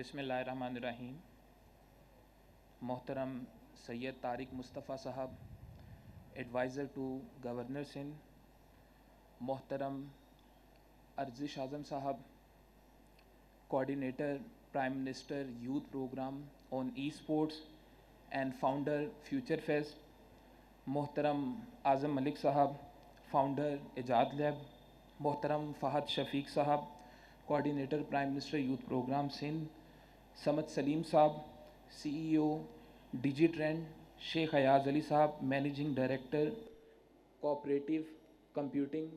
बिस्मिल्लाहिर्रहमानिर्रहीम। मोहतरम सैयद तारिक मुस्तफ़ा साहब, एडवाइज़र टू गवर्नर सिंध, मोहतरम Arjish Azam sahab, coordinator prime minister youth programme on e sports and founder future fest, मोहतरम आज़म मलिक साहब, फाउंडर एजाद लैब, मोहतरम Fahad Shafiq sahab, coordinator prime minister youth programme Sindh, Samad Saleem sahab, CEO digi trend, Sheikh Ayaz Ali sahab, managing director cooperative computing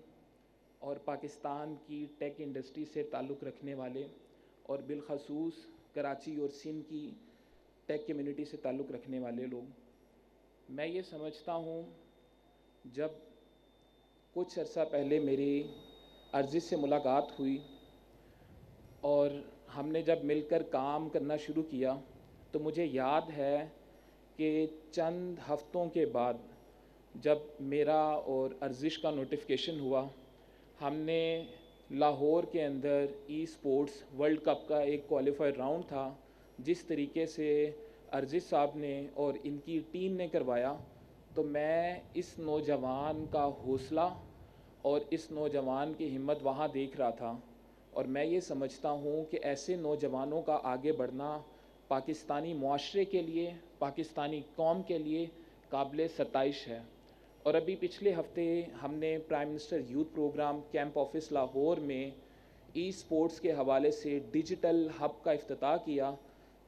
और पाकिस्तान की tech industry से ताल्लुक़ रखने वाले और बिलखसूस कराची और सिंध की टेक कम्युनिटी से ताल्लुक़ रखने वाले लोग, मैं ये समझता हूँ जब कुछ अर्सा पहले मेरी अर्जिश से मुलाकात हुई और हमने जब मिलकर काम करना शुरू किया तो मुझे याद है कि चंद हफ्तों के बाद जब मेरा और अर्जिश का नोटिफिकेशन हुआ, हमने लाहौर के अंदर ई स्पोर्ट्स वर्ल्ड कप का एक क्वालिफायर राउंड था, जिस तरीके से अर्जिश साहब ने और इनकी टीम ने करवाया, तो मैं इस नौजवान का हौसला और इस नौजवान की हिम्मत वहाँ देख रहा था। और मैं ये समझता हूँ कि ऐसे नौजवानों का आगे बढ़ना पाकिस्तानी मुआशरे के लिए, पाकिस्तानी कौम के लिए काबिल सताइश है। और अभी पिछले हफ्ते हमने prime minister youth programme camp office Lahore में ई स्पोर्ट्स के हवाले से डिजिटल हब का इफ्तिताह किया,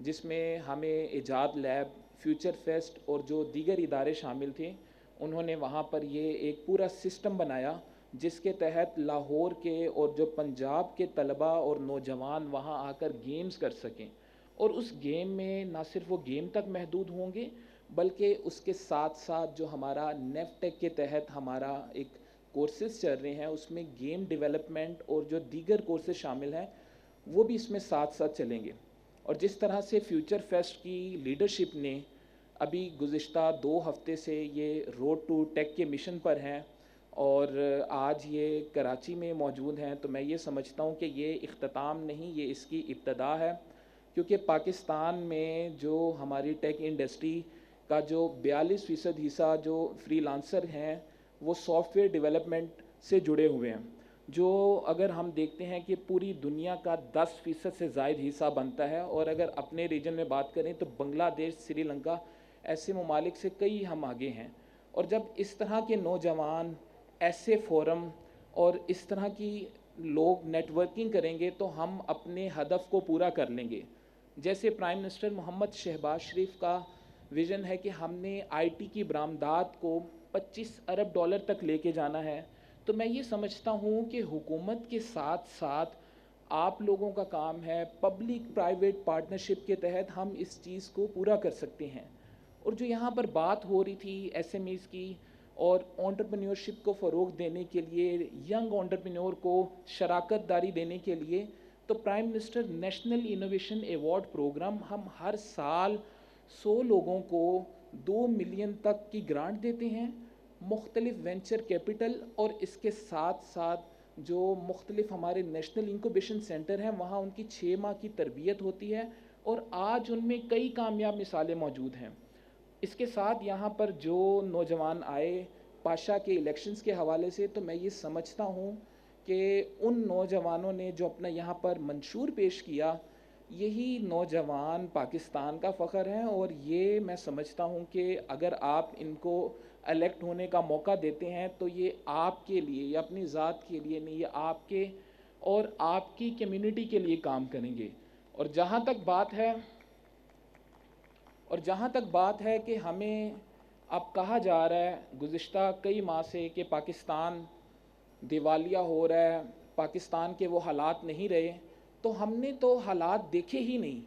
जिसमें हमें एजाद लैब, फ्यूचर फेस्ट और जो दीगर इदारे शामिल थे, उन्होंने वहाँ पर ये एक पूरा सिस्टम बनाया जिसके तहत लाहौर के और जो पंजाब के तलबा और नौजवान वहाँ आकर गेम्स कर सकें। और उस गेम में ना सिर्फ वो गेम तक महदूद होंगे, बल्कि उसके साथ साथ जो हमारा नेफ्टेक के तहत हमारा एक कोर्सेज चल रहे हैं, उसमें गेम डेवलपमेंट और जो दीगर कोर्सेज शामिल हैं वो भी इसमें साथ साथ चलेंगे। और जिस तरह से फ्यूचर फेस्ट की लीडरशिप ने अभी गुज़िश्ता 2 हफ्ते से ये रोड टू टेक के मिशन पर हैं और आज ये कराची में मौजूद हैं, तो मैं ये समझता हूँ कि ये इख्तिताम नहीं, ये इसकी इब्तदा है। क्योंकि पाकिस्तान में जो हमारी टेक इंडस्ट्री का जो 42% हिस्सा जो फ्रीलांसर हैं वो सॉफ्टवेयर डेवलपमेंट से जुड़े हुए हैं, जो अगर हम देखते हैं कि पूरी दुनिया का 10% से ज़ायद हिस्सा बनता है। और अगर अपने रीजन में बात करें तो बांग्लादेश, श्रीलंका, ऐसे ममालिक से कई हम आगे हैं। और जब इस तरह के नौजवान ऐसे फोरम और इस तरह की लोग नेटवर्किंग करेंगे तो हम अपने हदफ को पूरा कर लेंगे। जैसे प्राइम मिनिस्टर मोहम्मद शहबाज शरीफ का विज़न है कि हमने IT की बरामदात को 25 अरब डॉलर तक लेके जाना है, तो मैं ये समझता हूँ कि हुकूमत के साथ साथ आप लोगों का काम है, पब्लिक प्राइवेट पार्टनरशिप के तहत हम इस चीज़ को पूरा कर सकते हैं। और जो यहाँ पर बात हो रही थी SMEs की और एंटरप्रेन्योरशिप को फ़रोग़ देने के लिए, यंग एंटरप्रेन्योर को शराकत दारी देने के लिए, तो prime minister national innovation award programme हम हर साल 100 लोगों को 2 मिलियन तक की ग्रांट देते हैं, मुख्तलिफ वेंचर कैपिटल और इसके साथ साथ जो मुख्तलिफ हमारे नेशनल इंक्यूबेशन सेंटर हैं वहाँ उनकी 6 माह की तरबियत होती है और आज उनमें कई कामयाब मिसालें मौजूद हैं। इसके साथ यहाँ पर जो नौजवान आए पाशा के इलेक्शंस के हवाले से, तो मैं ये समझता हूँ कि उन नौजवानों ने जो अपना यहाँ पर मंशूर पेश किया, यही नौजवान पाकिस्तान का फ़ख्र हैं। और ये मैं समझता हूँ कि अगर आप इनको इलेक्ट होने का मौका देते हैं तो ये आपके लिए या अपनी ज़ात के लिए नहीं, ये आपके और आपकी कम्युनिटी के लिए काम करेंगे। और जहाँ तक बात है कि हमें अब कहा जा रहा है गुज़िश्ता कई माह से कि पाकिस्तान दिवालिया हो रहा है, पाकिस्तान के वो हालात नहीं रहे, तो हमने तो हालात देखे ही नहीं।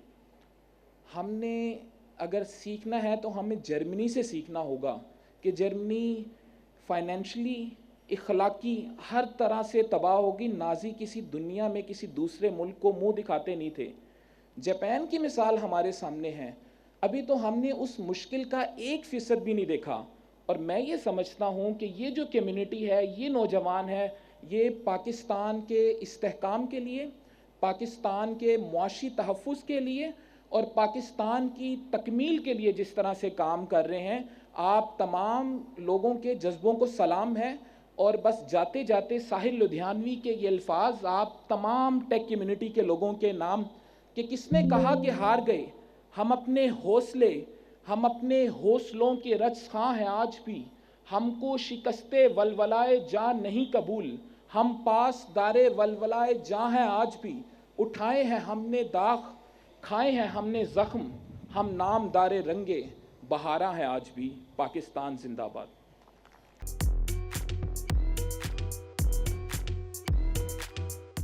हमने अगर सीखना है तो हमें जर्मनी से सीखना होगा कि जर्मनी फाइनेंशली, इखलाकी हर तरह से तबाह होगी। नाज़ी किसी दुनिया में किसी दूसरे मुल्क को मुंह दिखाते नहीं थे। जापान की मिसाल हमारे सामने है, अभी तो हमने उस मुश्किल का 1% भी नहीं देखा। और मैं ये समझता हूँ कि ये जो कम्युनिटी है, ये नौजवान है, ये पाकिस्तान के इस्तेहकाम के लिए, پاکستان کے معاشی تحفظ کے لیے اور پاکستان کی تکمیل کے لیے جس طرح سے کام کر رہے ہیں، آپ تمام لوگوں کے جذبوں کو سلام ہے. اور بس جاتے جاتے ساحل لدھیانوی کے یہ الفاظ آپ تمام ٹیک کمیونٹی کے لوگوں کے نام کہ کس نے کہا کہ ہار گئے، ہم اپنے حوصلوں کے رچ خاں ہیں آج بھی، ہم کو شکست ولولائے جاں نہیں قبول، ہم پاس دارے ولولائے جاں ہیں آج بھی، اٹھائے ہیں ہم نے داغ، کھائے ہیں ہم نے زخم، ہم نام دارے رنگے بہارا ہیں آج بھی. پاکستان زندہ باد.